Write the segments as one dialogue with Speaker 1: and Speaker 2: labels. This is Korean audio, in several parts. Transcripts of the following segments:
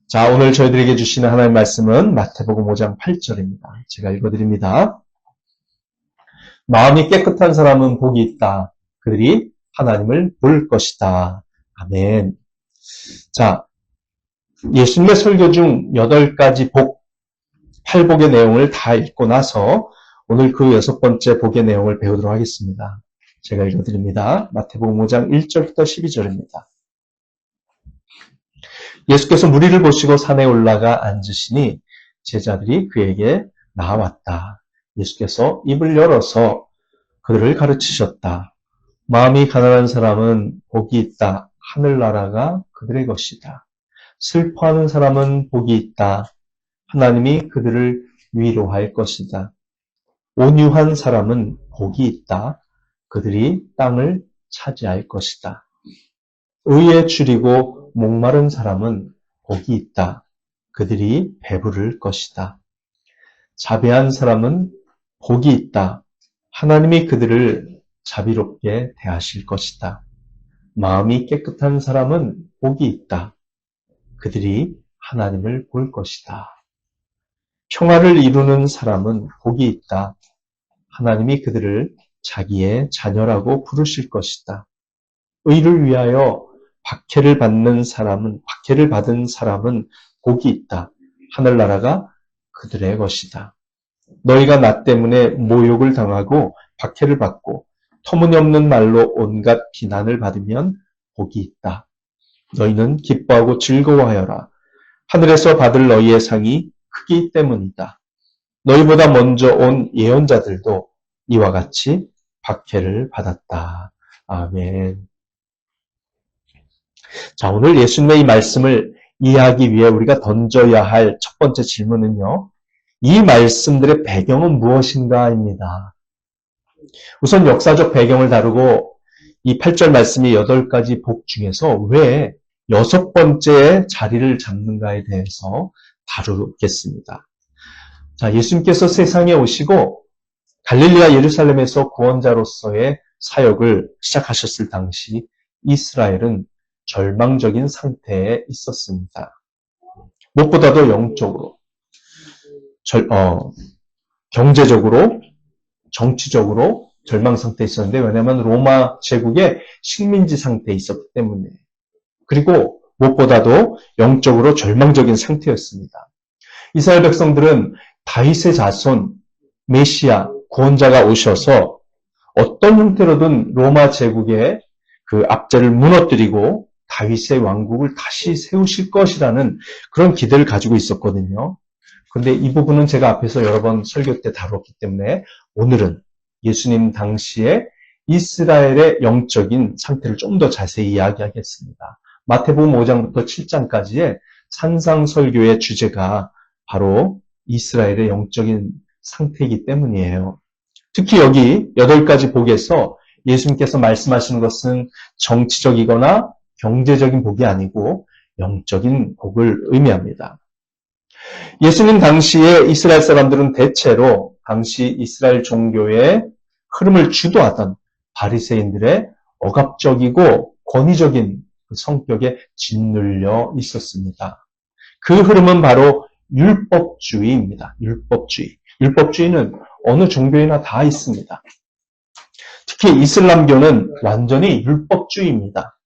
Speaker 1: 자, 오늘 저희들에게 주시는 하나님의 말씀은 마태복음 5장 8절입니다. 제가 읽어드립니다. 마음이 깨끗한 사람은 복이 있다. 그들이 하나님을 볼 것이다. 아멘. 자, 예수님의 설교 중 8가지 복, 8복의 내용을 다 읽고 나서 오늘 그 6번째 복의 내용을 배우도록 하겠습니다. 제가 읽어드립니다. 마태복음 5장 1절부터 12절입니다. 예수께서 무리를 보시고 산에 올라가 앉으시니 제자들이 그에게 나왔다. 예수께서 입을 열어서 그들을 가르치셨다. 마음이 가난한 사람은 복이 있다. 하늘나라가 그들의 것이다. 슬퍼하는 사람은 복이 있다. 하나님이 그들을 위로할 것이다. 온유한 사람은 복이 있다. 그들이 땅을 차지할 것이다. 의에 줄이고 목마른 사람은 복이 있다. 그들이 배부를 것이다. 자비한 사람은 복이 있다. 하나님이 그들을 자비롭게 대하실 것이다. 마음이 깨끗한 사람은 복이 있다. 그들이 하나님을 볼 것이다. 평화를 이루는 사람은 복이 있다. 하나님이 그들을 자기의 자녀라고 부르실 것이다. 의를 위하여 박해를 받은 사람은 복이 있다. 하늘나라가 그들의 것이다. 너희가 나 때문에 모욕을 당하고 박해를 받고 터무니없는 말로 온갖 비난을 받으면 복이 있다. 너희는 기뻐하고 즐거워하여라. 하늘에서 받을 너희의 상이 크기 때문이다. 너희보다 먼저 온 예언자들도 이와 같이 박해를 받았다. 아멘. 자, 오늘 예수님의 이 말씀을 이해하기 위해 우리가 던져야 할 첫 번째 질문은요. 이 말씀들의 배경은 무엇인가입니다. 우선 역사적 배경을 다루고 이 8절 말씀이 8가지 복 중에서 왜 6번째의 자리를 잡는가에 대해서 다루겠습니다. 자, 예수님께서 세상에 오시고 갈릴리와 예루살렘에서 구원자로서의 사역을 시작하셨을 당시 이스라엘은 절망적인 상태에 있었습니다. 무엇보다도 영적으로, 경제적으로, 정치적으로 절망 상태에 있었는데 왜냐하면 로마 제국의 식민지 상태에 있었기 때문에 그리고 무엇보다도 영적으로 절망적인 상태였습니다. 이스라엘 백성들은 다윗의 자손, 메시아, 구원자가 오셔서 어떤 형태로든 로마 제국의 그 압제를 무너뜨리고 다윗의 왕국을 다시 세우실 것이라는 그런 기대를 가지고 있었거든요. 그런데 이 부분은 제가 앞에서 여러 번 설교 때 다뤘기 때문에 오늘은 예수님 당시에 이스라엘의 영적인 상태를 좀 더 자세히 이야기하겠습니다. 마태복음 5장부터 7장까지의 산상설교의 주제가 바로 이스라엘의 영적인 상태이기 때문이에요. 특히 여기 8가지 복에서 예수님께서 말씀하시는 것은 정치적이거나 경제적인 복이 아니고 영적인 복을 의미합니다. 예수님 당시에 이스라엘 사람들은 대체로 당시 이스라엘 종교의 흐름을 주도하던 바리새인들의 억압적이고 권위적인 성격에 짓눌려 있었습니다. 그 흐름은 바로 율법주의입니다. 율법주의. 율법주의는 어느 종교에나 다 있습니다. 특히 이슬람교는 완전히 율법주의입니다.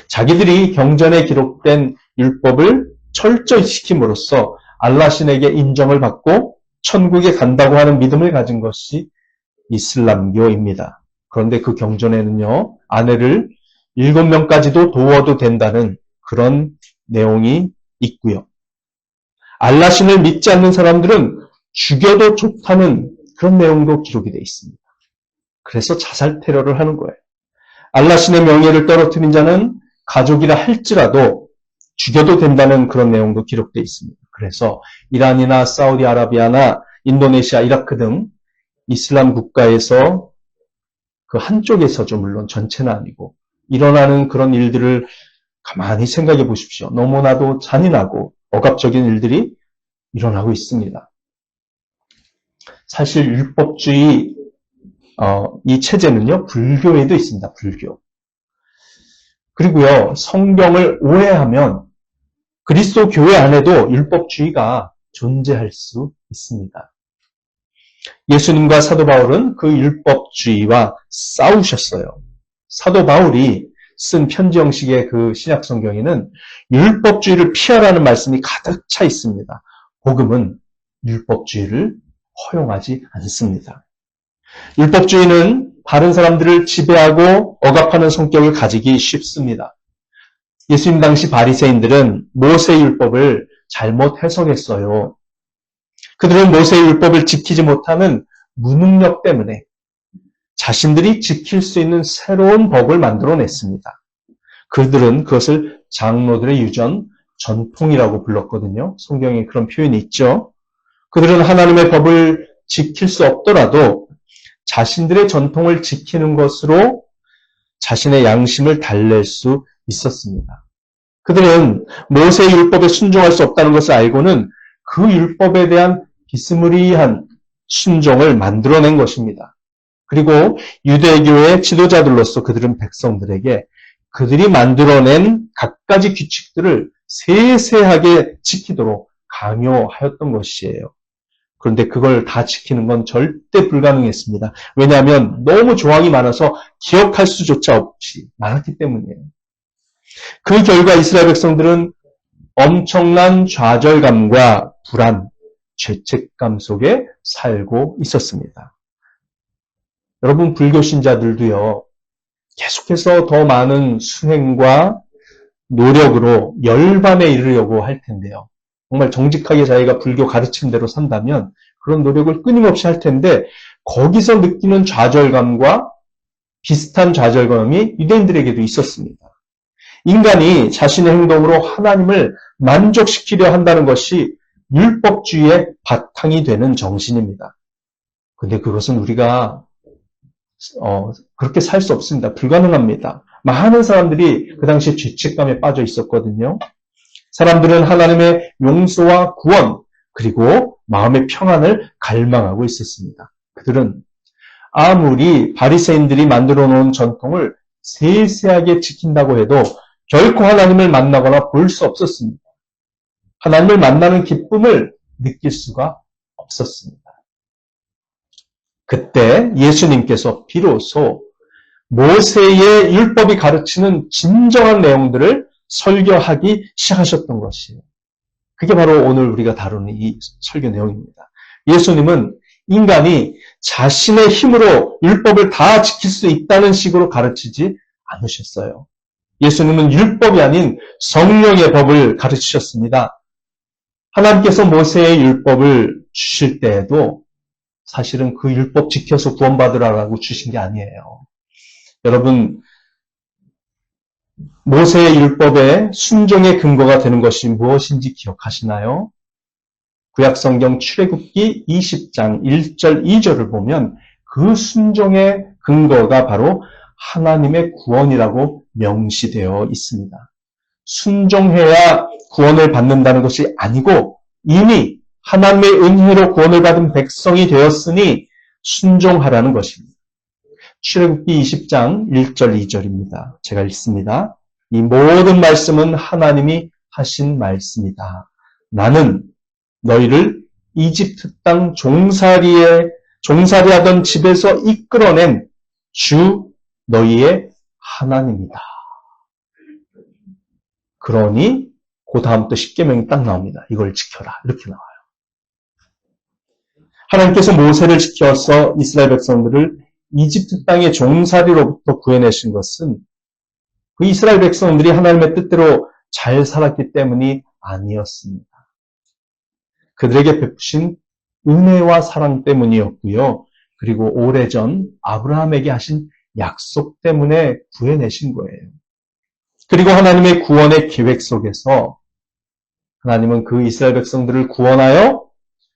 Speaker 1: 자기들이 경전에 기록된 율법을 철저히 지킴으로써 알라 신에게 인정을 받고 천국에 간다고 하는 믿음을 가진 것이 이슬람교입니다. 그런데 그 경전에는요, 아내를 7명까지도 도워도 된다는 그런 내용이 있고요. 알라 신을 믿지 않는 사람들은 죽여도 좋다는 그런 내용도 기록이 되어 있습니다. 그래서 자살 테러를 하는 거예요. 알라 신의 명예를 떨어뜨린 자는 가족이라 할지라도 죽여도 된다는 그런 내용도 기록되어 있습니다. 그래서 이란이나 사우디아라비아나 인도네시아, 이라크 등 이슬람 국가에서 그 한쪽에서죠. 물론 전체는 아니고 일어나는 그런 일들을 가만히 생각해 보십시오. 너무나도 잔인하고 억압적인 일들이 일어나고 있습니다. 사실 율법주의 이 체제는요. 불교에도 있습니다. 불교. 그리고요. 성경을 오해하면 그리스도 교회 안에도 율법주의가 존재할 수 있습니다. 예수님과 사도 바울은 그 율법주의와 싸우셨어요. 사도 바울이 쓴 편지 형식의 그 신약 성경에는 율법주의를 피하라는 말씀이 가득 차 있습니다. 복음은 율법주의를 허용하지 않습니다. 율법주의는 다른 사람들을 지배하고 억압하는 성격을 가지기 쉽습니다. 예수님 당시 바리새인들은 모세 율법을 잘못 해석했어요. 그들은 모세 율법을 지키지 못하는 무능력 때문에 자신들이 지킬 수 있는 새로운 법을 만들어냈습니다. 그들은 그것을 장로들의 유전, 전통이라고 불렀거든요. 성경에 그런 표현이 있죠. 그들은 하나님의 법을 지킬 수 없더라도 자신들의 전통을 지키는 것으로 자신의 양심을 달랠 수 있었습니다. 그들은 모세 율법에 순종할 수 없다는 것을 알고는 그 율법에 대한 비스무리한 순종을 만들어낸 것입니다. 그리고 유대교의 지도자들로서 그들은 백성들에게 그들이 만들어낸 갖가지 규칙들을 세세하게 지키도록 강요하였던 것이에요. 그런데 그걸 다 지키는 건 절대 불가능했습니다. 왜냐하면 너무 조항이 많아서 기억할 수조차 없이 많았기 때문이에요. 그 결과 이스라엘 백성들은 엄청난 좌절감과 불안, 죄책감 속에 살고 있었습니다. 여러분, 불교 신자들도요, 계속해서 더 많은 수행과 노력으로 열반에 이르려고 할 텐데요. 정말 정직하게 자기가 불교 가르친 대로 산다면 그런 노력을 끊임없이 할 텐데 거기서 느끼는 좌절감과 비슷한 좌절감이 유대인들에게도 있었습니다. 인간이 자신의 행동으로 하나님을 만족시키려 한다는 것이 율법주의의 바탕이 되는 정신입니다. 근데 그것은 우리가 그렇게 살 수 없습니다. 불가능합니다. 많은 사람들이 그 당시에 죄책감에 빠져 있었거든요. 사람들은 하나님의 용서와 구원, 그리고 마음의 평안을 갈망하고 있었습니다. 그들은 아무리 바리새인들이 만들어 놓은 전통을 세세하게 지킨다고 해도 결코 하나님을 만나거나 볼 수 없었습니다. 하나님을 만나는 기쁨을 느낄 수가 없었습니다. 그때 예수님께서 비로소 모세의 율법이 가르치는 진정한 내용들을 설교하기 시작하셨던 것이에요. 그게 바로 오늘 우리가 다루는 이 설교 내용입니다. 예수님은 인간이 자신의 힘으로 율법을 다 지킬 수 있다는 식으로 가르치지 않으셨어요. 예수님은 율법이 아닌 성령의 법을 가르치셨습니다. 하나님께서 모세의 율법을 주실 때에도 사실은 그 율법 지켜서 구원받으라고 주신 게 아니에요. 여러분, 모세의 율법의 순종의 근거가 되는 것이 무엇인지 기억하시나요? 구약성경 출애굽기 20장 1절 2절을 보면 그 순종의 근거가 바로 하나님의 구원이라고 명시되어 있습니다. 순종해야 구원을 받는다는 것이 아니고 이미 하나님의 은혜로 구원을 받은 백성이 되었으니 순종하라는 것입니다. 출애굽기 20장 1절 2절입니다. 제가 읽습니다. 이 모든 말씀은 하나님이 하신 말씀이다. 나는 너희를 이집트 땅 종살이하던 집에서 이끌어낸 주 너희의 하나님이다. 그러니 그 다음부터 십계명이 딱 나옵니다. 이걸 지켜라. 이렇게 나와요. 하나님께서 모세를 지켜서 이스라엘 백성들을 이집트 땅의 종살이로부터 구해내신 것은 그 이스라엘 백성들이 하나님의 뜻대로 잘 살았기 때문이 아니었습니다. 그들에게 베푸신 은혜와 사랑 때문이었고요. 그리고 오래전 아브라함에게 하신 약속 때문에 구해내신 거예요. 그리고 하나님의 구원의 계획 속에서 하나님은 그 이스라엘 백성들을 구원하여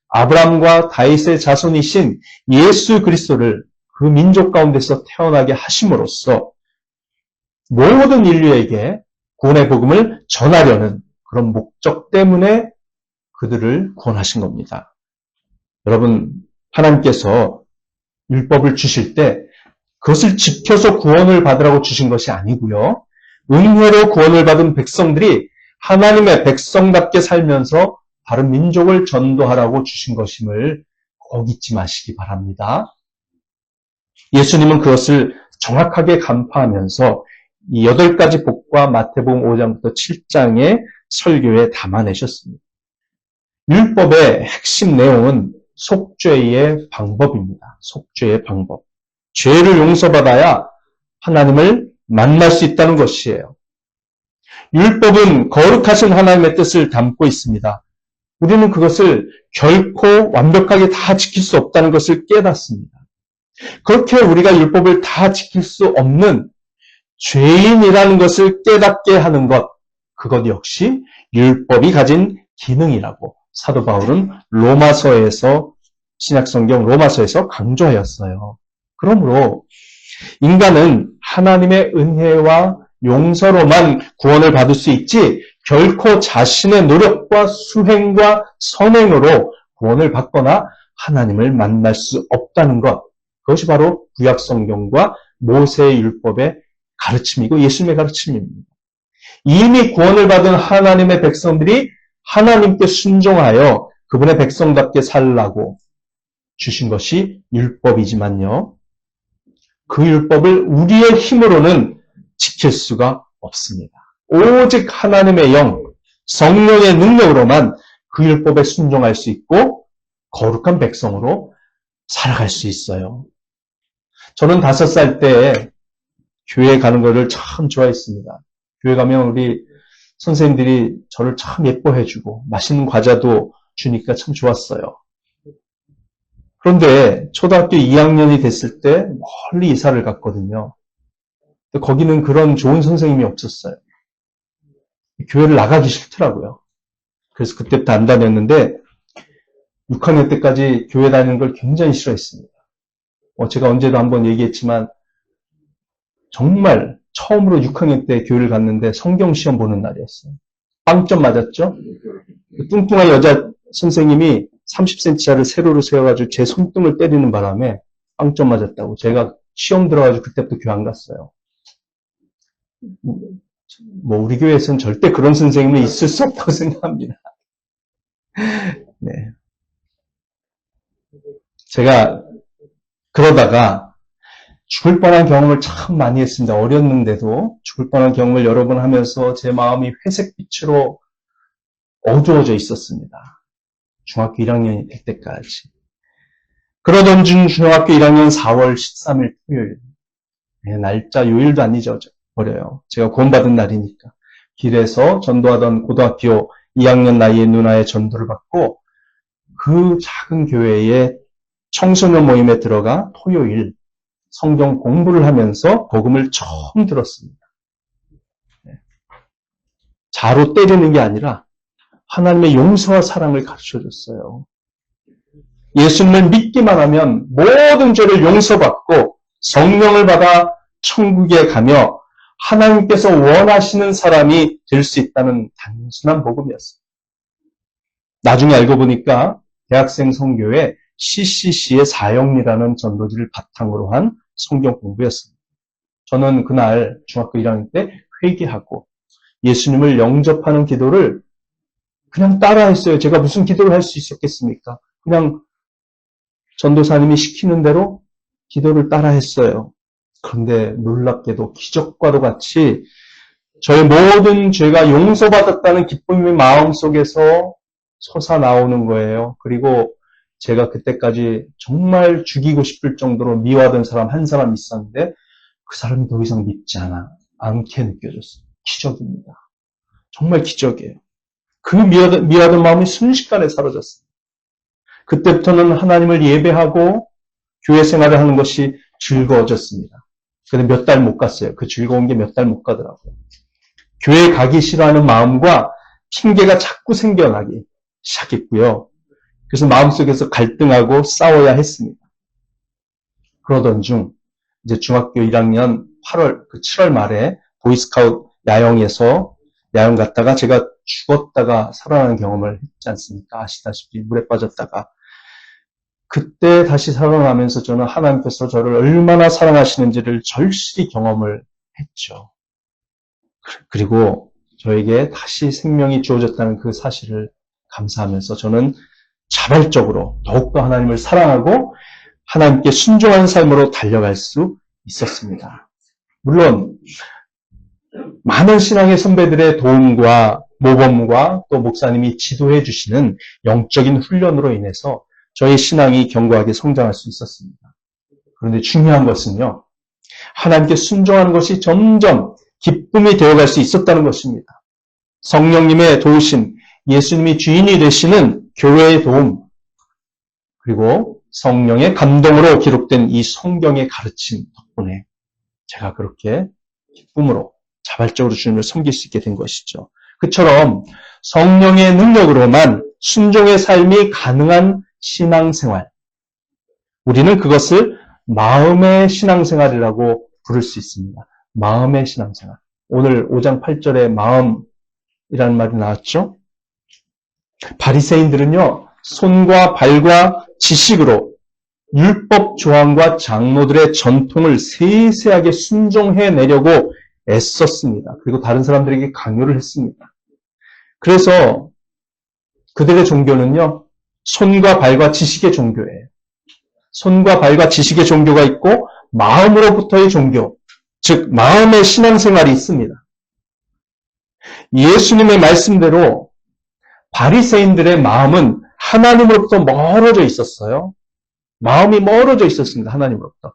Speaker 1: 아브라함과 다윗의 자손이신 예수 그리스도를 그 민족 가운데서 태어나게 하심으로써 모든 인류에게 구원의 복음을 전하려는 그런 목적 때문에 그들을 구원하신 겁니다. 여러분, 하나님께서 율법을 주실 때 그것을 지켜서 구원을 받으라고 주신 것이 아니고요. 은혜로 구원을 받은 백성들이 하나님의 백성답게 살면서 다른 민족을 전도하라고 주신 것임을 꼭 잊지 마시기 바랍니다. 예수님은 그것을 정확하게 간파하면서 이 8가지 복과 마태복음 5장부터 7장의 설교에 담아내셨습니다. 율법의 핵심 내용은 속죄의 방법입니다. 속죄의 방법. 죄를 용서받아야 하나님을 만날 수 있다는 것이에요. 율법은 거룩하신 하나님의 뜻을 담고 있습니다. 우리는 그것을 결코 완벽하게 다 지킬 수 없다는 것을 깨닫습니다. 그렇게 우리가 율법을 다 지킬 수 없는 죄인이라는 것을 깨닫게 하는 것, 그것 역시 율법이 가진 기능이라고 사도 바울은 로마서에서, 신약성경 로마서에서 강조하였어요. 그러므로 인간은 하나님의 은혜와 용서로만 구원을 받을 수 있지 결코 자신의 노력과 수행과 선행으로 구원을 받거나 하나님을 만날 수 없다는 것. 그것이 바로 구약성경과 모세의 율법의 가르침이고 예수님의 가르침입니다. 이미 구원을 받은 하나님의 백성들이 하나님께 순종하여 그분의 백성답게 살라고 주신 것이 율법이지만요. 그 율법을 우리의 힘으로는 지킬 수가 없습니다. 오직 하나님의 영, 성령의 능력으로만 그 율법에 순종할 수 있고 거룩한 백성으로 살아갈 수 있어요. 저는 5살 때 교회 가는 것을 참 좋아했습니다. 교회 가면 우리 선생님들이 저를 참 예뻐해주고 맛있는 과자도 주니까 참 좋았어요. 그런데 초등학교 2학년이 됐을 때 멀리 이사를 갔거든요. 근데 거기는 그런 좋은 선생님이 없었어요. 교회를 나가기 싫더라고요. 그래서 그때부터 안 다녔는데 6학년 때까지 교회 다니는 걸 굉장히 싫어했습니다. 제가 언제도 한번 얘기했지만 정말 처음으로 6학년 때 교회를 갔는데 성경 시험 보는 날이었어요. 빵점 맞았죠? 뚱뚱한 여자 선생님이 30cm짜리 세로로 세워가지고 제 손등을 때리는 바람에 빵점 맞았다고. 제가 시험 들어가지고 그때부터 교회 안 갔어요. 우리 교회에서는 절대 그런 선생님은 있을 수 없다고 생각합니다. 네. 제가 그러다가 죽을 뻔한 경험을 참 많이 했습니다. 어렸는데도 죽을 뻔한 경험을 여러 번 하면서 제 마음이 회색빛으로 어두워져 있었습니다. 중학교 1학년이 될 때까지. 그러던 중 중학교 1학년 4월 13일 토요일. 날짜 요일도 안 잊어버려요. 제가 구원받은 날이니까. 길에서 전도하던 고등학교 2학년 나이의 누나의 전도를 받고 그 작은 교회의 청소년 모임에 들어가 토요일 성경 공부를 하면서 복음을 처음 들었습니다. 자로 때리는 게 아니라 하나님의 용서와 사랑을 가르쳐줬어요. 예수님을 믿기만 하면 모든 죄를 용서받고 성령을 받아 천국에 가며 하나님께서 원하시는 사람이 될 수 있다는 단순한 복음이었어요. 나중에 알고 보니까 대학생 선교회 CCC의 사형리라는 전도지를 바탕으로 한 성경 공부였습니다. 저는 그날 중학교 1학년 때 회개하고 예수님을 영접하는 기도를 그냥 따라했어요. 제가 무슨 기도를 할 수 있었겠습니까? 그냥 전도사님이 시키는 대로 기도를 따라했어요. 그런데 놀랍게도 기적과도 같이 저의 모든 죄가 용서받았다는 기쁨이 마음속에서 솟아나오는 거예요. 그리고 제가 그때까지 정말 죽이고 싶을 정도로 미워하던 사람 한 사람 있었는데 그 사람이 더 이상 믿지 않게 느껴졌어요. 기적입니다. 정말 기적이에요. 그 미워하던 마음이 순식간에 사라졌어요. 그때부터는 하나님을 예배하고 교회 생활을 하는 것이 즐거워졌습니다. 그런데 몇 달 못 갔어요. 그 즐거운 게 몇 달 못 가더라고요. 교회 가기 싫어하는 마음과 핑계가 자꾸 생겨나기 시작했고요. 그래서 마음속에서 갈등하고 싸워야 했습니다. 그러던 중 이제 중학교 1학년 7월 말에 보이스카우트 야영에서 야영 갔다가 제가 죽었다가 살아나는 경험을 했지 않습니까? 아시다시피 물에 빠졌다가 그때 다시 살아나면서 저는 하나님께서 저를 얼마나 사랑하시는지를 절실히 경험을 했죠. 그리고 저에게 다시 생명이 주어졌다는 그 사실을 감사하면서 저는 자발적으로 더욱더 하나님을 사랑하고 하나님께 순종하는 삶으로 달려갈 수 있었습니다. 물론 많은 신앙의 선배들의 도움과 모범과 또 목사님이 지도해 주시는 영적인 훈련으로 인해서 저의 신앙이 견고하게 성장할 수 있었습니다. 그런데 중요한 것은요, 하나님께 순종하는 것이 점점 기쁨이 되어갈 수 있었다는 것입니다. 성령님의 도우심, 예수님이 주인이 되시는 교회의 도움, 그리고 성령의 감동으로 기록된 이 성경의 가르침 덕분에 제가 그렇게 기쁨으로 자발적으로 주님을 섬길 수 있게 된 것이죠. 그처럼 성령의 능력으로만 순종의 삶이 가능한 신앙생활, 우리는 그것을 마음의 신앙생활이라고 부를 수 있습니다. 마음의 신앙생활. 오늘 5장 8절에 마음이라는 말이 나왔죠. 바리새인들은요, 손과 발과 지식으로 율법 조항과 장로들의 전통을 세세하게 순종해내려고 애썼습니다. 그리고 다른 사람들에게 강요를 했습니다. 그래서 그들의 종교는요, 손과 발과 지식의 종교예요. 손과 발과 지식의 종교가 있고 마음으로부터의 종교, 즉 마음의 신앙생활이 있습니다. 예수님의 말씀대로 바리새인들의 마음은 하나님으로부터 멀어져 있었어요. 마음이 멀어져 있었습니다. 하나님으로부터.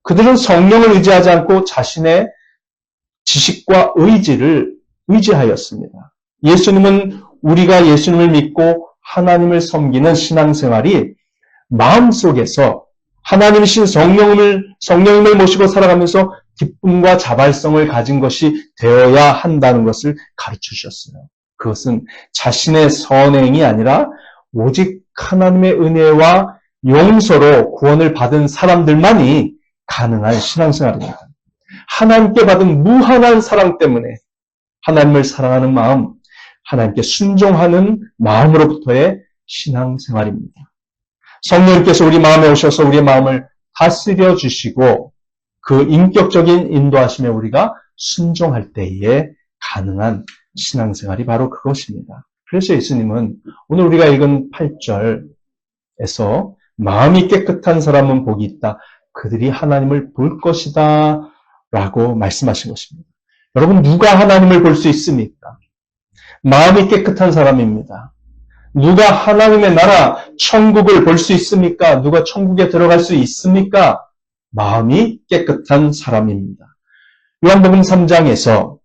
Speaker 1: 그들은 성령을 의지하지 않고 자신의 지식과 의지를 의지하였습니다. 예수님은 우리가 예수님을 믿고 하나님을 섬기는 신앙생활이 마음속에서 하나님이신 성령님을 모시고 살아가면서 기쁨과 자발성을 가진 것이 되어야 한다는 것을 가르쳐 주셨어요. 그것은 자신의 선행이 아니라 오직 하나님의 은혜와 용서로 구원을 받은 사람들만이 가능한 신앙생활입니다. 하나님께 받은 무한한 사랑 때문에 하나님을 사랑하는 마음, 하나님께 순종하는 마음으로부터의 신앙생활입니다. 성령님께서 우리 마음에 오셔서 우리의 마음을 다스려 주시고 그 인격적인 인도하심에 우리가 순종할 때에 가능한 신앙생활이 바로 그것입니다. 그래서 예수님은 오늘 우리가 읽은 8절에서 마음이 깨끗한 사람은 복이 있다. 그들이 하나님을 볼 것이다 라고 말씀하신 것입니다. 여러분, 누가 하나님을 볼 수 있습니까? 마음이 깨끗한 사람입니다. 누가 하나님의 나라, 천국을 볼 수 있습니까? 누가 천국에 들어갈 수 있습니까? 마음이 깨끗한 사람입니다. 요한복음 3장에서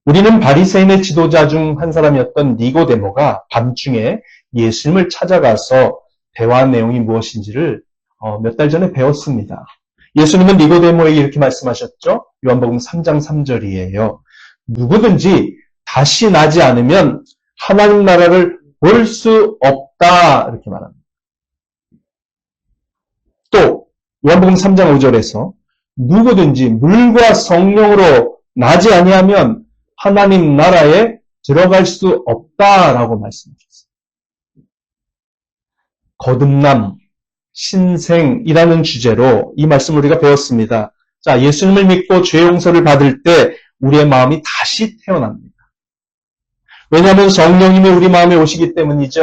Speaker 1: 우리는 바리새인의 지도자 중 한 사람이었던 니고데모가 밤중에 예수님을 찾아가서 대화 내용이 무엇인지를 몇 달 전에 배웠습니다. 예수님은 니고데모에게 이렇게 말씀하셨죠. 요한복음 3장 3절이에요. 누구든지 다시 나지 않으면 하나님 나라를 볼 수 없다 이렇게 말합니다. 또 요한복음 3장 5절에서 누구든지 물과 성령으로 나지 아니하면 하나님 나라에 들어갈 수 없다라고 말씀하셨어요. 거듭남, 신생이라는 주제로 이 말씀을 우리가 배웠습니다. 자, 예수님을 믿고 죄 용서를 받을 때 우리의 마음이 다시 태어납니다. 왜냐하면 성령님이 우리 마음에 오시기 때문이죠.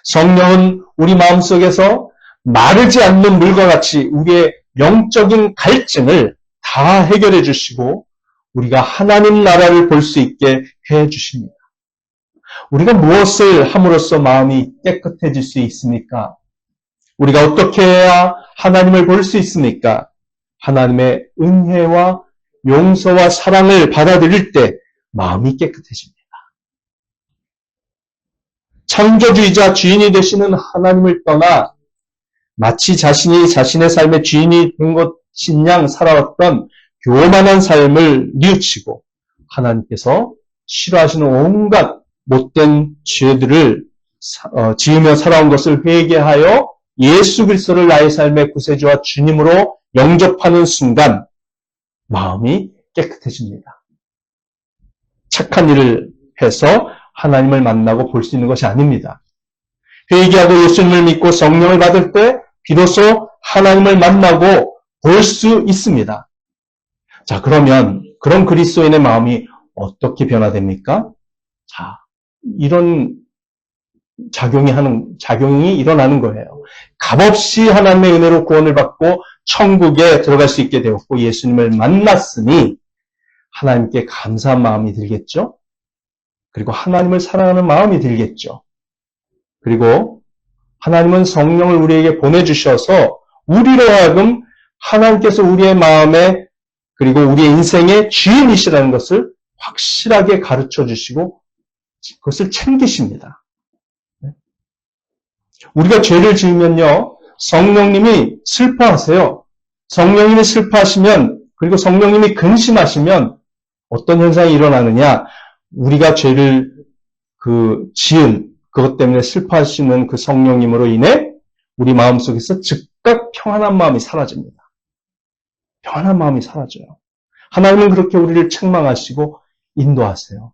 Speaker 1: 성령은 우리 마음속에서 마르지 않는 물과 같이 우리의 영적인 갈증을 다 해결해 주시고 우리가 하나님 나라를 볼 수 있게 해 주십니다. 우리가 무엇을 함으로써 마음이 깨끗해질 수 있습니까? 우리가 어떻게 해야 하나님을 볼 수 있습니까? 하나님의 은혜와 용서와 사랑을 받아들일 때 마음이 깨끗해집니다. 창조주이자 주인이 되시는 하나님을 떠나 마치 자신이 자신의 삶의 주인이 된 것인 양 살아왔던 교만한 삶을 뉘우치고 하나님께서 싫어하시는 온갖 못된 죄들을 지으며 살아온 것을 회개하여 예수 그리스도를 나의 삶의 구세주와 주님으로 영접하는 순간 마음이 깨끗해집니다. 착한 일을 해서 하나님을 만나고 볼 수 있는 것이 아닙니다. 회개하고 예수님을 믿고 성령을 받을 때 비로소 하나님을 만나고 볼 수 있습니다. 자, 그러면 그런 그리스도인의 마음이 어떻게 변화됩니까? 자, 이런 작용이 일어나는 거예요. 값없이 하나님의 은혜로 구원을 받고 천국에 들어갈 수 있게 되었고 예수님을 만났으니 하나님께 감사한 마음이 들겠죠? 그리고 하나님을 사랑하는 마음이 들겠죠? 그리고 하나님은 성령을 우리에게 보내주셔서 우리로 하여금 하나님께서 우리의 마음에 그리고 우리의 인생의 주인이시라는 것을 확실하게 가르쳐 주시고 그것을 챙기십니다. 우리가 죄를 지으면요, 성령님이 슬퍼하세요. 성령님이 슬퍼하시면, 그리고 성령님이 근심하시면 어떤 현상이 일어나느냐? 우리가 죄를 지은 그것 때문에 슬퍼하시는 그 성령님으로 인해 우리 마음속에서 즉각 평안한 마음이 사라집니다. 평안한 마음이 사라져요. 하나님은 그렇게 우리를 책망하시고 인도하세요.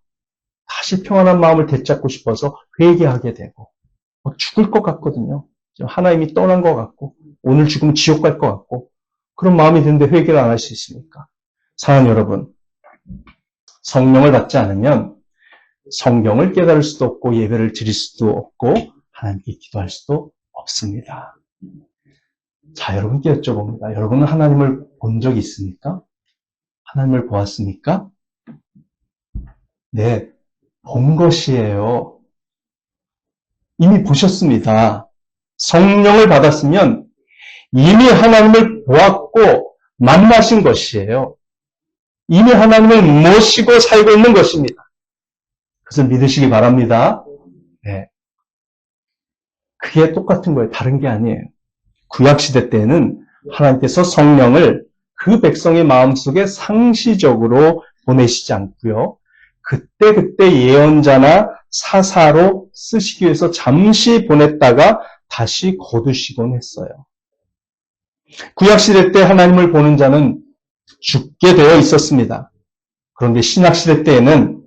Speaker 1: 다시 평안한 마음을 되찾고 싶어서 회개하게 되고 죽을 것 같거든요. 하나님이 떠난 것 같고 오늘 죽으면 지옥 갈 것 같고 그런 마음이 드는데 회개를 안 할 수 있습니까? 사랑하는 여러분, 성령을 받지 않으면 성경을 깨달을 수도 없고 예배를 드릴 수도 없고 하나님께 기도할 수도 없습니다. 자, 여러분께 여쭤봅니다. 여러분은 하나님을 본 적이 있습니까? 하나님을 보았습니까? 네, 본 것이에요. 이미 보셨습니다. 성령을 받았으면 이미 하나님을 보았고 만나신 것이에요. 이미 하나님을 모시고 살고 있는 것입니다. 그것을 믿으시기 바랍니다. 네. 그게 똑같은 거예요. 다른 게 아니에요. 구약시대 때는 하나님께서 성령을 그 백성의 마음속에 상시적으로 보내시지 않고요. 그때 예언자나 사사로 쓰시기 위해서 잠시 보냈다가 다시 거두시곤 했어요. 구약시대 때 하나님을 보는 자는 죽게 되어 있었습니다. 그런데 신약시대 때에는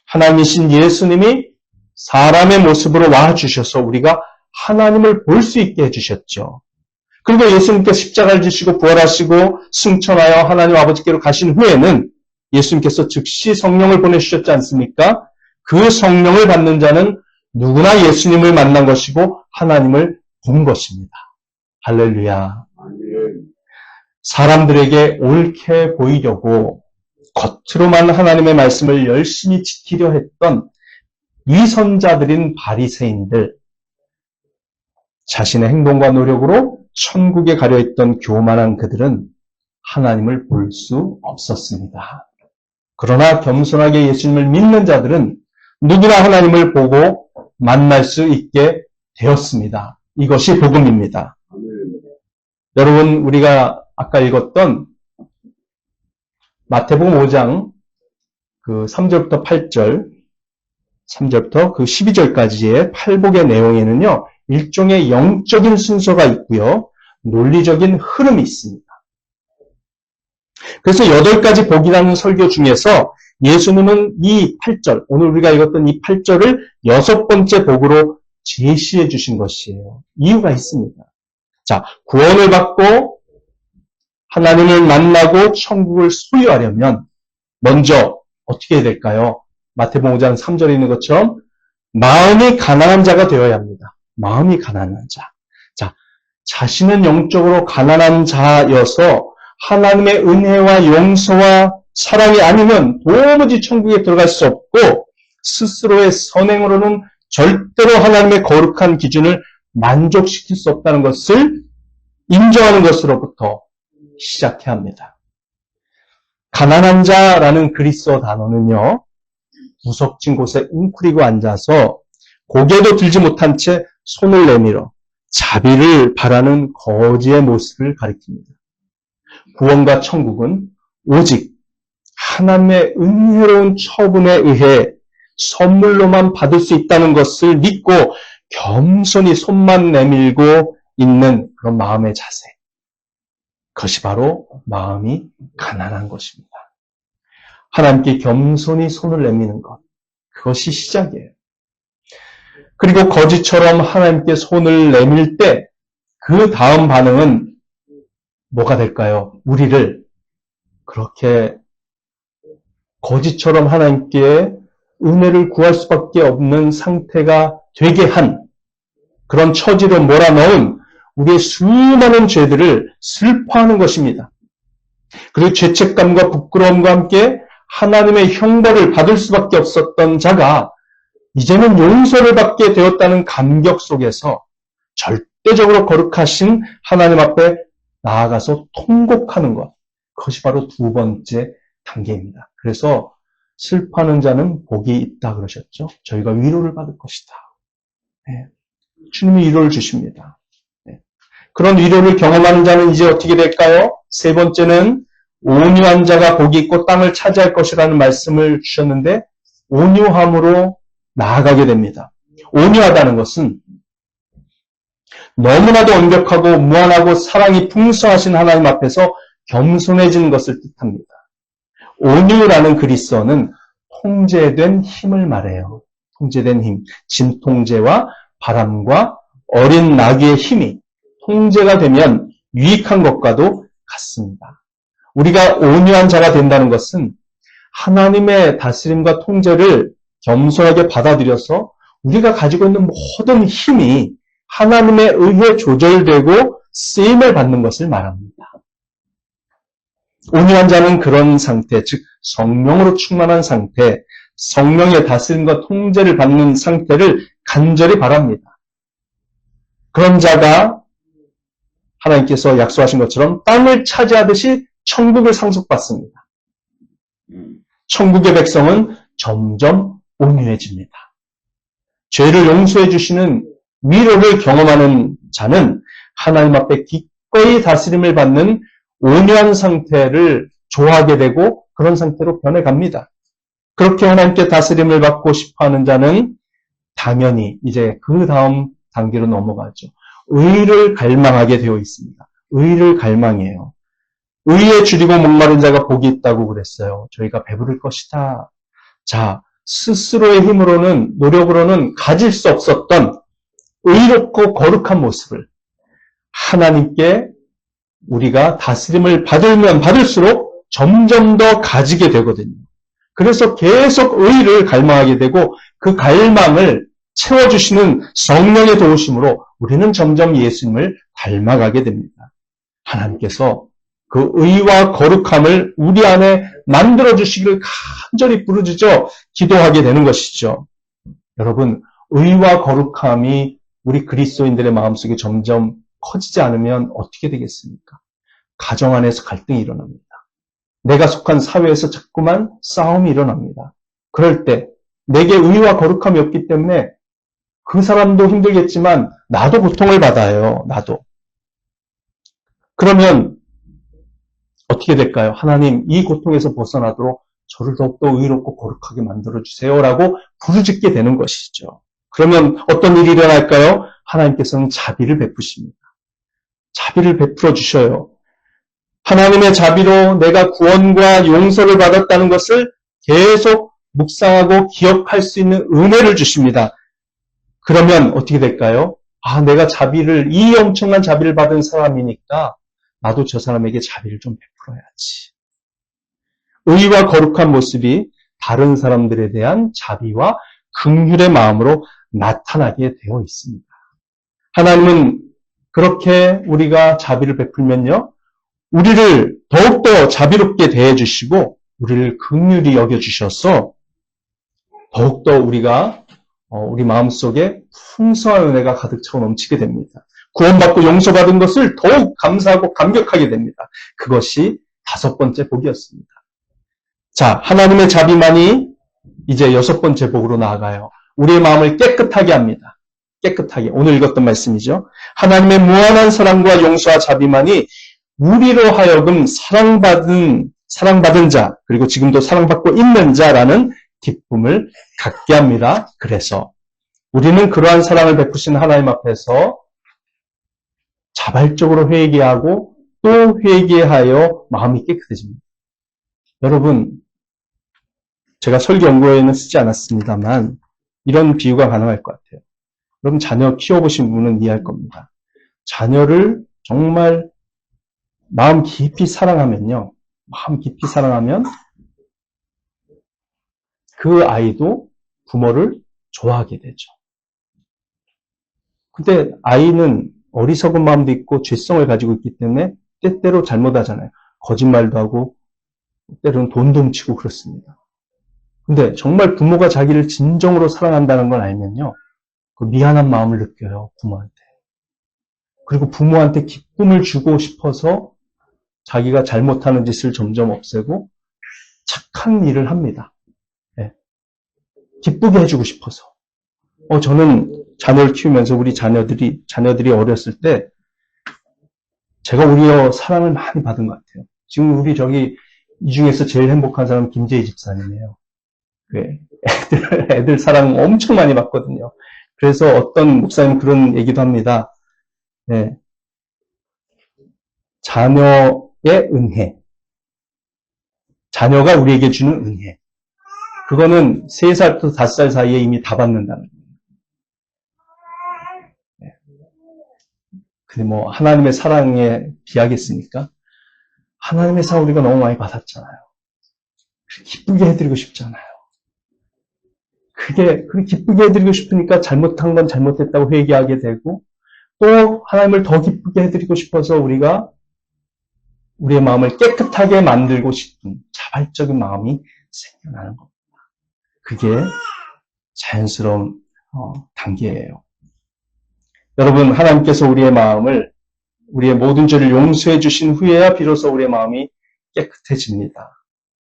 Speaker 1: 하나님이신 예수님이 사람의 모습으로 와주셔서 우리가 하나님을 볼 수 있게 해주셨죠. 그리고 예수님께서 십자가를 지시고 부활하시고 승천하여 하나님 아버지께로 가신 후에는 예수님께서 즉시 성령을 보내주셨지 않습니까? 그 성령을 받는 자는 누구나 예수님을 만난 것이고 하나님을 본 것입니다. 할렐루야. 사람들에게 옳게 보이려고 겉으로만 하나님의 말씀을 열심히 지키려 했던 위선자들인 바리새인들, 자신의 행동과 노력으로 천국에 가려 했던 교만한 그들은 하나님을 볼 수 없었습니다. 그러나 겸손하게 예수님을 믿는 자들은 누구나 하나님을 보고 만날 수 있게 되었습니다. 이것이 복음입니다. 여러분, 우리가 아까 읽었던 마태복음 5장 3절부터 8절, 3절부터 12절까지의 팔복의 내용에는요, 일종의 영적인 순서가 있고요, 논리적인 흐름이 있습니다. 그래서 8가지 복이라는 설교 중에서 예수님은 이 8절, 오늘 우리가 읽었던 이 8절을 6번째 복으로 제시해 주신 것이에요. 이유가 있습니다. 자, 구원을 받고 하나님을 만나고 천국을 소유하려면 먼저 어떻게 해야 될까요? 마태복음 5장 3절에 있는 것처럼 마음이 가난한 자가 되어야 합니다. 마음이 가난한 자. 자, 자신은 영적으로 가난한 자여서 하나님의 은혜와 용서와 사랑이 아니면 도무지 천국에 들어갈 수 없고 스스로의 선행으로는 절대로 하나님의 거룩한 기준을 만족시킬 수 없다는 것을 인정하는 것으로부터 시작해야 합니다. 가난한 자라는 그리스어 단어는요, 구석진 곳에 웅크리고 앉아서 고개도 들지 못한 채 손을 내밀어 자비를 바라는 거지의 모습을 가리킵니다. 구원과 천국은 오직 하나님의 은혜로운 처분에 의해 선물로만 받을 수 있다는 것을 믿고 겸손히 손만 내밀고 있는 그런 마음의 자세. 그것이 바로 마음이 가난한 것입니다. 하나님께 겸손히 손을 내미는 것. 그것이 시작이에요. 그리고 거지처럼 하나님께 손을 내밀 때 그 다음 반응은 뭐가 될까요? 우리를 그렇게 거지처럼 하나님께 은혜를 구할 수밖에 없는 상태가 되게 한 그런 처지로 몰아넣은 우리의 수많은 죄들을 슬퍼하는 것입니다. 그리고 죄책감과 부끄러움과 함께 하나님의 형벌을 받을 수밖에 없었던 자가 이제는 용서를 받게 되었다는 감격 속에서 절대적으로 거룩하신 하나님 앞에 나아가서 통곡하는 것. 그것이 바로 두 번째 단계입니다. 그래서 슬퍼하는 자는 복이 있다 그러셨죠. 저희가 위로를 받을 것이다. 네. 주님이 위로를 주십니다. 네. 그런 위로를 경험하는 자는 이제 어떻게 될까요? 세 번째는 온유한 자가 복이 있고 땅을 차지할 것이라는 말씀을 주셨는데 온유함으로 나아가게 됩니다. 온유하다는 것은 너무나도 완벽하고 무한하고 사랑이 풍성하신 하나님 앞에서 겸손해지는 것을 뜻합니다. 온유라는 그리스어는 통제된 힘을 말해요. 통제된 힘, 진통제와 바람과 어린 나귀의 힘이 통제가 되면 유익한 것과도 같습니다. 우리가 온유한 자가 된다는 것은 하나님의 다스림과 통제를 겸손하게 받아들여서 우리가 가지고 있는 모든 힘이 하나님에 의해 조절되고 쓰임을 받는 것을 말합니다. 온유한 자는 그런 상태, 즉 성령으로 충만한 상태, 성령의 다스림과 통제를 받는 상태를 간절히 바랍니다. 그런 자가 하나님께서 약속하신 것처럼 땅을 차지하듯이 천국을 상속받습니다. 천국의 백성은 점점 온유해집니다. 죄를 용서해 주시는 위로를 경험하는 자는 하나님 앞에 기꺼이 다스림을 받는 온유한 상태를 좋아하게 되고 그런 상태로 변해갑니다. 그렇게 하나님께 다스림을 받고 싶어하는 자는 당연히 이제 그 다음 단계로 넘어가죠. 의를 갈망하게 되어 있습니다. 의를 갈망해요. 의에 줄이고 목마른 자가 복이 있다고 그랬어요. 저희가 배부를 것이다. 자, 스스로의 힘으로는 노력으로는 가질 수 없었던 의롭고 거룩한 모습을 하나님께 우리가 다스림을 받으면 받을수록 점점 더 가지게 되거든요. 그래서 계속 의를 갈망하게 되고 그 갈망을 채워주시는 성령의 도우심으로 우리는 점점 예수님을 닮아가게 됩니다. 하나님께서 그 의와 거룩함을 우리 안에 만들어주시기를 간절히 부르짖어 기도하게 되는 것이죠. 여러분, 의와 거룩함이 우리 그리스도인들의 마음속에 점점 커지지 않으면 어떻게 되겠습니까? 가정 안에서 갈등이 일어납니다. 내가 속한 사회에서 자꾸만 싸움이 일어납니다. 그럴 때 내게 의와 거룩함이 없기 때문에 그 사람도 힘들겠지만 나도 고통을 받아요. 나도. 그러면 어떻게 될까요? 하나님, 이 고통에서 벗어나도록 저를 더욱더 의롭고 거룩하게 만들어주세요라고 부르짖게 되는 것이죠. 그러면 어떤 일이 일어날까요? 하나님께서는 자비를 베푸십니다. 자비를 베풀어 주셔요. 하나님의 자비로 내가 구원과 용서를 받았다는 것을 계속 묵상하고 기억할 수 있는 은혜를 주십니다. 그러면 어떻게 될까요? 아, 내가 이 엄청난 자비를 받은 사람이니까 나도 저 사람에게 자비를 좀 베풀어야지. 의와 거룩한 모습이 다른 사람들에 대한 자비와 긍휼의 마음으로 나타나게 되어 있습니다. 하나님은 그렇게 우리가 자비를 베풀면요, 우리를 더욱더 자비롭게 대해주시고 우리를 긍휼히 여겨주셔서 더욱더 우리가 우리 마음속에 풍성한 은혜가 가득 차고 넘치게 됩니다. 구원받고 용서받은 것을 더욱 감사하고 감격하게 됩니다. 그것이 다섯 번째 복이었습니다. 자, 하나님의 자비만이 이제 여섯 번째 복으로 나아가요. 우리의 마음을 깨끗하게 합니다. 깨끗하게. 오늘 읽었던 말씀이죠. 하나님의 무한한 사랑과 용서와 자비만이 우리로 하여금 사랑받은 자, 그리고 지금도 사랑받고 있는 자라는 기쁨을 갖게 합니다. 그래서 우리는 그러한 사랑을 베푸신 하나님 앞에서 자발적으로 회개하고 또 회개하여 마음이 깨끗해집니다. 여러분, 제가 설교 연구에는 쓰지 않았습니다만 이런 비유가 가능할 것 같아요. 여러분, 자녀 키워보신 분은 이해할 겁니다. 자녀를 정말 마음 깊이 사랑하면요. 마음 깊이 사랑하면 그 아이도 부모를 좋아하게 되죠. 근데 아이는 어리석은 마음도 있고 죄성을 가지고 있기 때문에 때때로 잘못하잖아요. 거짓말도 하고 때로는 돈도 훔치고 그렇습니다. 근데 정말 부모가 자기를 진정으로 사랑한다는 걸 알면요. 그 미안한 마음을 느껴요, 부모한테. 그리고 부모한테 기쁨을 주고 싶어서 자기가 잘못하는 짓을 점점 없애고 착한 일을 합니다. 네. 기쁘게 해주고 싶어서. 저는 자녀를 키우면서 우리 자녀들이 어렸을 때 제가 오히려 사랑을 많이 받은 것 같아요. 지금 우리 이 중에서 제일 행복한 사람은 김재희 집사님이에요. 애들 사랑 엄청 많이 받거든요. 그래서 어떤 목사님 그런 얘기도 합니다. 네. 자녀의 은혜. 자녀가 우리에게 주는 은혜. 그거는 3살부터 5살 사이에 이미 다 받는다는 거예요. 네. 근데 뭐 하나님의 사랑에 비하겠습니까? 하나님의 사랑 우리가 너무 많이 받았잖아요. 기쁘게 해드리고 싶잖아요. 그게 기쁘게 해드리고 싶으니까 잘못한 건 잘못했다고 회개하게 되고 또 하나님을 더 기쁘게 해드리고 싶어서 우리가 우리의 마음을 깨끗하게 만들고 싶은 자발적인 마음이 생겨나는 겁니다. 그게 자연스러운 단계예요. 여러분, 하나님께서 우리의 마음을, 우리의 모든 죄를 용서해 주신 후에야 비로소 우리의 마음이 깨끗해집니다.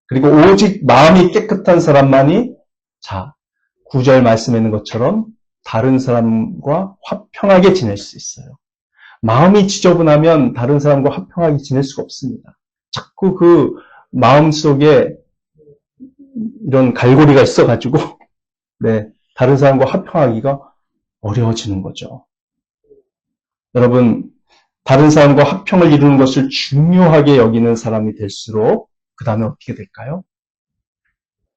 Speaker 1: 그리고 오직 마음이 깨끗한 사람만이 9절 말씀에 있는 것처럼 다른 사람과 화평하게 지낼 수 있어요. 마음이 지저분하면 다른 사람과 화평하게 지낼 수가 없습니다. 자꾸 그 마음 속에 이런 갈고리가 있어가지고, 네, 다른 사람과 화평하기가 어려워지는 거죠. 여러분, 다른 사람과 화평을 이루는 것을 중요하게 여기는 사람이 될수록 그 다음에 어떻게 될까요?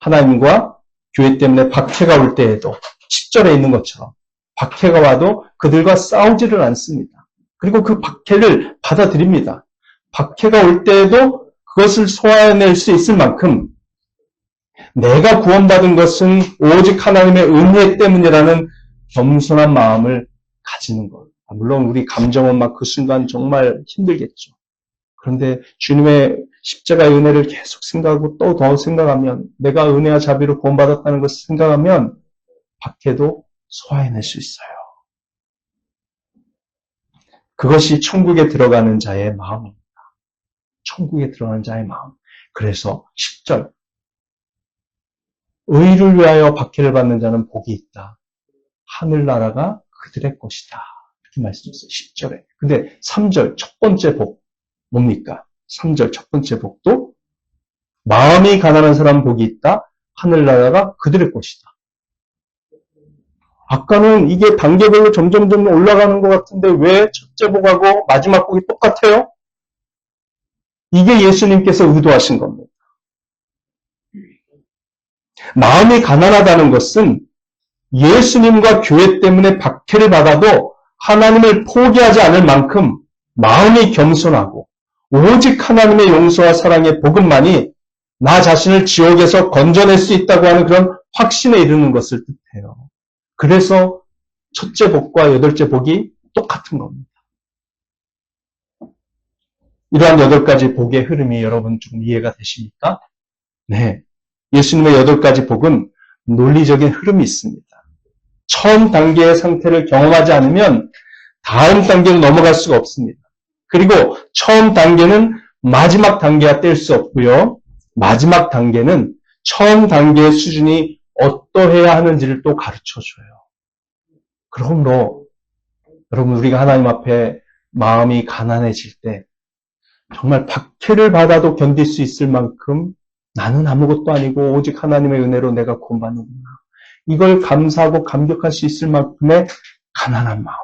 Speaker 1: 하나님과 교회 때문에 박해가 올 때에도 10절에 있는 것처럼 박해가 와도 그들과 싸우지를 않습니다. 그리고 그 박해를 받아들입니다. 박해가 올 때에도 그것을 소화해낼 수 있을 만큼 내가 구원받은 것은 오직 하나님의 은혜 때문이라는 겸손한 마음을 가지는 것. 물론 우리 감정은 막 그 순간 정말 힘들겠죠. 그런데 주님의 십자가의 은혜를 계속 생각하고 또 더 생각하면 내가 은혜와 자비로 구원받았다는 것을 생각하면 박해도 소화해낼 수 있어요. 그것이 천국에 들어가는 자의 마음입니다. 천국에 들어가는 자의 마음. 그래서 10절 의를 위하여 박해를 받는 자는 복이 있다. 하늘나라가 그들의 것이다. 이렇게 말씀했어요. 10절에. 근데 3절 첫 번째 복 뭡니까? 3절 첫 번째 복도 마음이 가난한 사람 복이 있다. 하늘나라가 그들의 것이다. 아까는 이게 단계별로 점점 올라가는 것 같은데 왜 첫째 복하고 마지막 복이 똑같아요? 이게 예수님께서 의도하신 겁니다. 마음이 가난하다는 것은 예수님과 교회 때문에 박해를 받아도 하나님을 포기하지 않을 만큼 마음이 겸손하고 오직 하나님의 용서와 사랑의 복음만이 나 자신을 지옥에서 건져낼 수 있다고 하는 그런 확신에 이르는 것을 뜻해요. 그래서 첫째 복과 여덟째 복이 똑같은 겁니다. 이러한 8가지 복의 흐름이 여러분 좀 이해가 되십니까? 네. 예수님의 8가지 복은 논리적인 흐름이 있습니다. 처음 단계의 상태를 경험하지 않으면 다음 단계로 넘어갈 수가 없습니다. 그리고 처음 단계는 마지막 단계와 뗄 수 없고요. 마지막 단계는 처음 단계의 수준이 어떠해야 하는지를 또 가르쳐줘요. 그러므로 여러분 우리가 하나님 앞에 마음이 가난해질 때 정말 박해를 받아도 견딜 수 있을 만큼 나는 아무것도 아니고 오직 하나님의 은혜로 내가 구원받는구나. 이걸 감사하고 감격할 수 있을 만큼의 가난한 마음,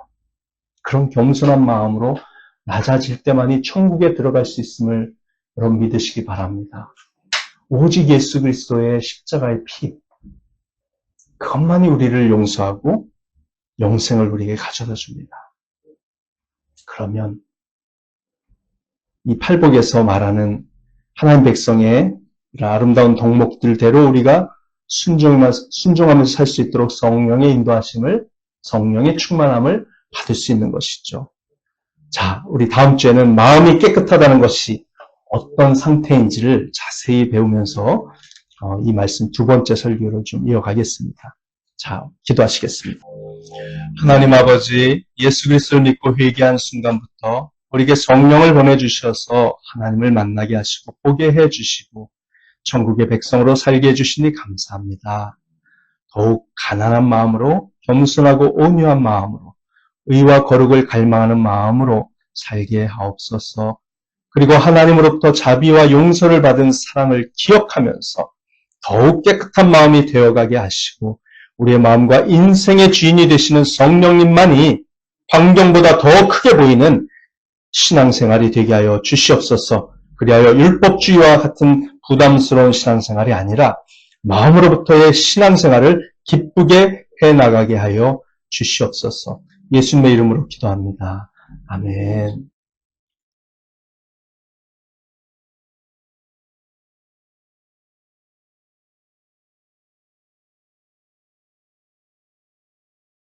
Speaker 1: 그런 겸손한 마음으로 낮아질 때만이 천국에 들어갈 수 있음을 여러분 믿으시기 바랍니다. 오직 예수 그리스도의 십자가의 피, 그것만이 우리를 용서하고 영생을 우리에게 가져다 줍니다. 그러면 이 팔복에서 말하는 하나님 백성의 이런 아름다운 덕목들대로 우리가 순종하면서 살 수 있도록 성령의 인도하심을, 성령의 충만함을 받을 수 있는 것이죠. 자, 우리 다음 주에는 마음이 깨끗하다는 것이 어떤 상태인지를 자세히 배우면서 이 말씀 두 번째 설교를 좀 이어가겠습니다. 자, 기도하시겠습니다. 하나님 아버지, 예수 그리스도를 믿고 회개한 순간부터 우리에게 성령을 보내주셔서 하나님을 만나게 하시고 보게 해주시고 천국의 백성으로 살게 해주시니 감사합니다. 더욱 가난한 마음으로, 겸손하고 온유한 마음으로, 의와 거룩을 갈망하는 마음으로 살게 하옵소서. 그리고 하나님으로부터 자비와 용서를 받은 사랑을 기억하면서 더욱 깨끗한 마음이 되어가게 하시고 우리의 마음과 인생의 주인이 되시는 성령님만이 환경보다 더 크게 보이는 신앙생활이 되게 하여 주시옵소서. 그리하여 율법주의와 같은 부담스러운 신앙생활이 아니라 마음으로부터의 신앙생활을 기쁘게 해나가게 하여 주시옵소서. 예수님의 이름으로 기도합니다. 아멘.